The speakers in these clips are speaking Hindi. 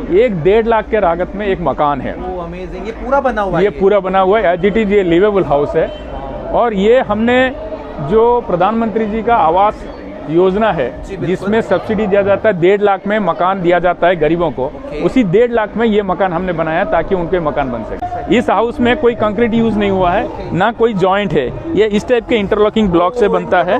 एक 1.5 लाख के लागत में एक मकान है। अमेजिंग, ये पूरा बना हुआ है? ये पूरा बना हुआ है, एज इट इज ये लिवेबल हाउस है। और ये हमने जो प्रधानमंत्री जी का आवास योजना है जिसमें सब्सिडी दिया जाता है, 1.5 लाख में मकान दिया जाता है गरीबों को, उसी 1.5 लाख में ये मकान हमने बनाया ताकि उनके मकान बन सके। इस हाउस में कोई कंक्रीट यूज नहीं हुआ है, ना कोई जॉइंट है, ये इस टाइप के इंटरलॉकिंग ब्लॉक से बनता है।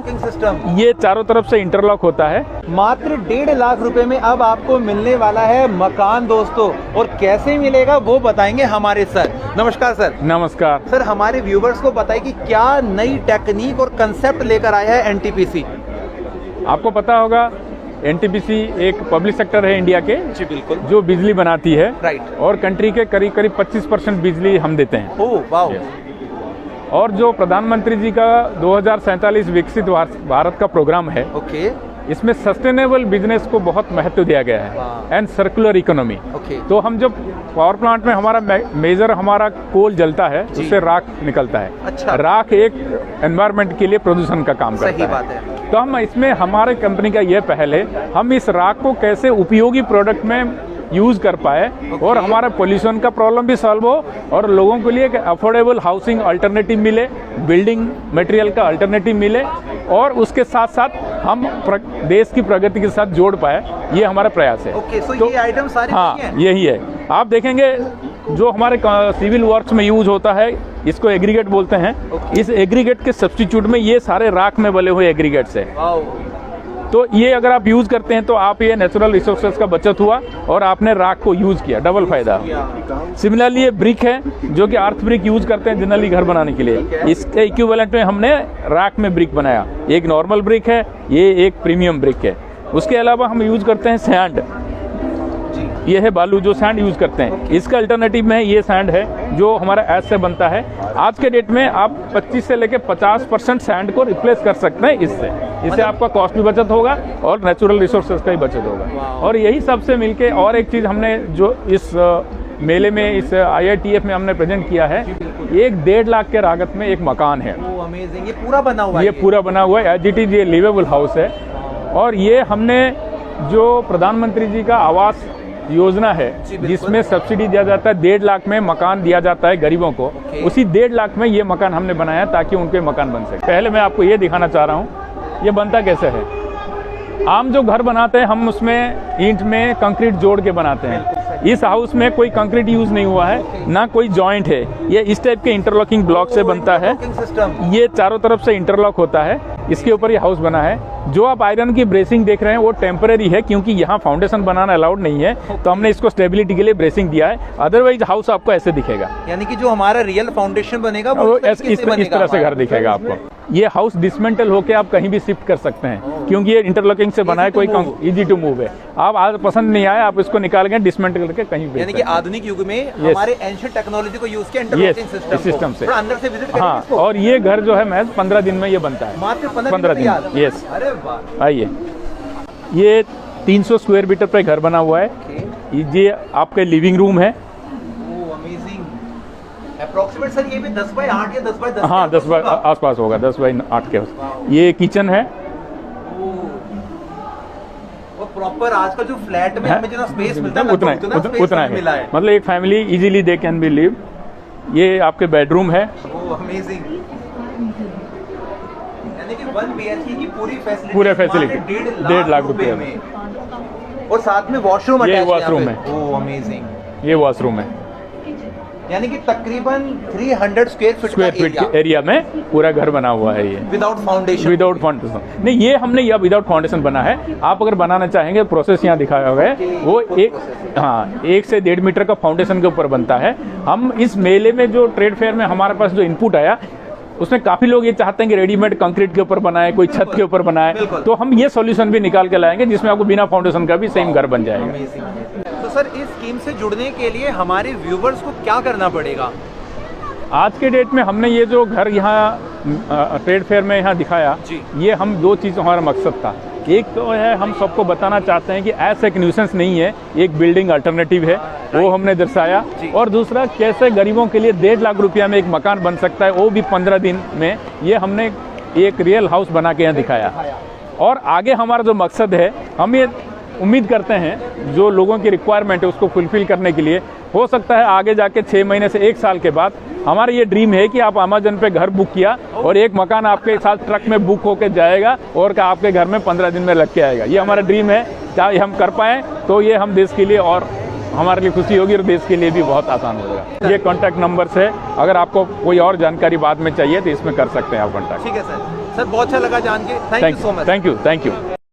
ये चारों तरफ से इंटरलॉक होता है। मात्र 1.5 लाख रुपए में अब आपको मिलने वाला है मकान दोस्तों, और कैसे मिलेगा वो बताएंगे हमारे सर। नमस्कार सर। नमस्कार सर, हमारे व्यूवर्स को बताइए कि क्या नई टेक्निक और कंसेप्ट लेकर आया है एनटीपीसी? आपको पता होगा एनटीपीसी एक पब्लिक सेक्टर है इंडिया के, जी बिल्कुल, जो बिजली बनाती है, राइट, और कंट्री के करीब करीब 25% बिजली हम देते हैं। Oh wow. और जो प्रधानमंत्री जी का 2047 विकसित भारत का प्रोग्राम है, ओके, इसमें सस्टेनेबल बिजनेस को बहुत महत्व दिया गया है एंड सर्कुलर इकोनॉमी। तो हम जब पावर प्लांट में हमारा मेजर हमारा कोल जलता है, उससे राख निकलता है। अच्छा। राख एक एनवायरनमेंट के लिए प्रदूषण का काम करता है। सही बात है। तो हम इसमें हमारे कंपनी का ये पहल है, हम इस राख को कैसे उपयोगी प्रोडक्ट में यूज कर पाए और हमारा पोल्यूशन का प्रॉब्लम भी सॉल्व हो और लोगों के लिए एक अफोर्डेबल हाउसिंग अल्टरनेटिव मिले, बिल्डिंग मटेरियल का अल्टरनेटिव मिले, और उसके साथ साथ हम देश की प्रगति के साथ जोड़ पाए, ये हमारा प्रयास है। ओके, तो ये आइटम सारे हाँ यही है। आप देखेंगे जो हमारे सिविल वर्क्स में यूज होता है, इसको एग्रीगेट बोलते हैं। इस एग्रीगेट के सब्स्टिट्यूट में ये सारे राख में बने हुए एग्रीगेट्स है। तो ये अगर आप यूज करते हैं तो आप ये नेचुरल रिसोर्सेज का बचत हुआ और आपने राख को यूज किया, डबल फायदा। सिमिलरली ये ब्रिक है जो कि अर्थ ब्रिक यूज करते हैं जनरली घर बनाने के लिए, इसके इक्विवेलेंट में हमने राख में ब्रिक बनाया। एक नॉर्मल ब्रिक है, ये एक प्रीमियम ब्रिक है। उसके अलावा हम यूज करते हैं सैंड, ये है बालू जो सैंड यूज करते हैं। इसका अल्टरनेटिव में ये सैंड है जो हमारा ऐश से बनता है। आज के डेट में आप 25 से लेकर 50% सैंड को रिप्लेस कर सकते हैं इससे आपका कॉस्ट भी बचत होगा और नेचुरल रिसोर्सेज का ही बचत होगा। और यही सबसे मिलके और एक चीज हमने जो इस मेले में, इस IITF में हमने प्रेजेंट किया है, एक 1.5 लाख के लागत में एक मकान है। अमेजिंग, ये पूरा बना हुआ है? ये पूरा बना हुआ है, एज इट इज ये लिवेबल हाउस है। और ये हमने जो प्रधानमंत्री जी का आवास योजना है जिसमें सब्सिडी दिया जाता है, 1.5 लाख में मकान दिया जाता है गरीबों को, उसी 1.5 लाख में ये मकान हमने बनाया ताकि उनके मकान बन सके। पहले मैं आपको ये दिखाना चाह रहा हूँ ये बनता कैसे है। आम जो घर बनाते हैं हम उसमें ईंट में कंक्रीट जोड़ के बनाते हैं। इस हाउस में कोई कंक्रीट यूज नहीं हुआ है, ना कोई जॉइंट है, ये इस टाइप के इंटरलॉकिंग ब्लॉक से बनता है। ये चारों तरफ से इंटरलॉक होता है, इसके ऊपर ये हाउस बना है। जो आप आयरन की ब्रेसिंग देख रहे हैं वो टेम्पररी है क्योंकि यहाँ फाउंडेशन बनाना अलाउड नहीं है, तो हमने इसको स्टेबिलिटी के लिए ब्रेसिंग दिया है। अदरवाइज हाउस आपको ऐसे दिखेगा, यानी कि जो हमारा रियल फाउंडेशन बनेगा वो इस तरह से घर दिखेगा आपको। ये हाउस डिसमेंटल होके आप कहीं भी शिफ्ट कर सकते हैं क्योंकि ये इंटरलॉकिंग से बना है, कोई इजी टू मूव है। आप आज पसंद नहीं आए आप इसको निकाल के डिसमेंटल करके कहीं भी, यानी कि आधुनिक युग में हमारे एंशिएंट टेक्नोलॉजी को यूज किया इंटरलॉकिंग सिस्टम से अंदर से विजिट करेंगे। हाँ, और ये घर जो है महज 15 दिन में ये बनता है, मात्र 15 दिन। यस, अरे वाह। आइए, ये 300 स्क्वायर मीटर पे घर बना हुआ है। ये आपके लिविंग रूम है। अप्रोक्सीमेट सर ये भी 10 बाय 8 या 10 बाय 10? हाँ 10 बाय आसपास होगा, 10 बाय 8 के। ये किचन है। और प्रॉपर आजकल जो फ्लैट में हमें जितना स्पेस मिलता है उतना है, मतलब एक family easily they can be live. ये आपके बेडरूम है। अमेजिंग, यानी कि 1 BHK की पूरे फैसिलिटी 1.5 लाख रुपए में, और साथ में वॉशरूम अटैच है। ये वॉशरूम है। अमेजिंग, ये वॉशरूम है। यानी कि तकरीबन 300 स्क्वायर फीट एरिया में पूरा घर बना हुआ है। ये विदाउट फाउंडेशन नहीं, ये हमने यह विदाउट फाउंडेशन बना है। आप अगर बनाना चाहेंगे प्रोसेस यहाँ दिखाया हुआ है, वो 1 से 1.5 मीटर का फाउंडेशन के ऊपर बनता है। हम इस मेले में जो ट्रेड फेयर में हमारे पास जो इनपुट आया उसमें काफी लोग ये चाहते हैं कि रेडीमेड कंक्रीट के ऊपर बनाए, कोई छत के ऊपर बनाए, तो हम ये सॉल्यूशन भी निकाल के लाएंगे जिसमें आपको बिना फाउंडेशन का भी सेम घर बन जाएगा। तो सर इस स्कीम से जुड़ने के लिए हमारे व्यूवर्स को क्या करना पड़ेगा? आज के डेट में हमने ये जो घर यहाँ ट्रेड फेयर में यहाँ दिखाया, ये हम 2 चीज़ हमारा मकसद था। एक तो है हम सबको बताना चाहते हैं कि ऐसा एक न्यूसेंस नहीं है, एक बिल्डिंग अल्टरनेटिव है, वो हमने दर्शाया। और दूसरा कैसे गरीबों के लिए 1.5 लाख रुपया में एक मकान बन सकता है, वो भी 15 दिन में, ये हमने एक रियल हाउस बना के यहाँ दिखाया। और आगे हमारा जो मकसद है, हम ये उम्मीद करते हैं जो लोगों की रिक्वायरमेंट है उसको फुलफिल करने के लिए। हो सकता है आगे जाके 6 महीने से 1 साल के बाद हमारा ये ड्रीम है कि आप अमेजन पे घर बुक किया और एक मकान आपके साथ ट्रक में बुक होकर जाएगा और आपके घर में 15 दिन में लग के आएगा। ये हमारा ड्रीम है, चाहे हम कर पाएँ तो ये हम देश के लिए और हमारे लिए खुशी होगी और देश के लिए भी बहुत आसान होगा। ये कॉन्टैक्ट नंबर्स है, अगर आपको कोई और जानकारी बाद में चाहिए तो इसमें कर सकते हैं आप कॉन्टैक्ट। ठीक है सर, बहुत अच्छा लगा जान के। Thank you so much. Thank you.